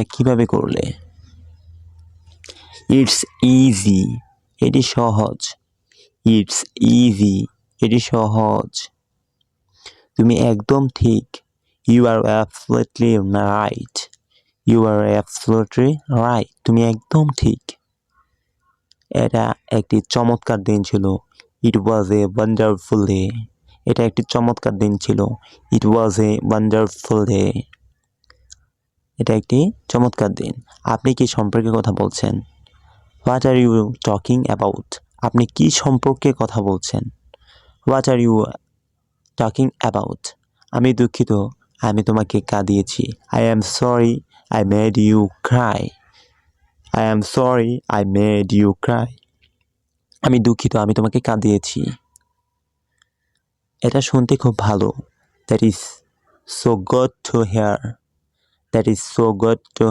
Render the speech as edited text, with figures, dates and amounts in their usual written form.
এটা কিভাবে করলে? ইটস ইজি, এটি সহজ। ইটস ইজি, এটি সহজ। তুমি একদম ঠিক। You are absolutely right. You are absolutely right, তুমি একদম ঠিক। এটা একটি চমৎকার দিন ছিল। It was a wonderful day. এটা একটি চমৎকার দিন ছিল। It was a wonderful day. এটা একটি চমৎকার দিন। আপনি কি সম্পর্কে কথা বলছেন? What are you talking about? আপনি কি সম্পর্কে কথা বলছেন? What are you talking about? আমি দুঃখিত, আমি তোমাকে কাঁদিয়েছি। I am sorry I made you Cry. I am sorry I made you cry. আমি দুঃখিত, আমি তোমাকে কাঁদিয়েছি। এটা শুনতে খুব ভালো। That is so good to hear. That is so good two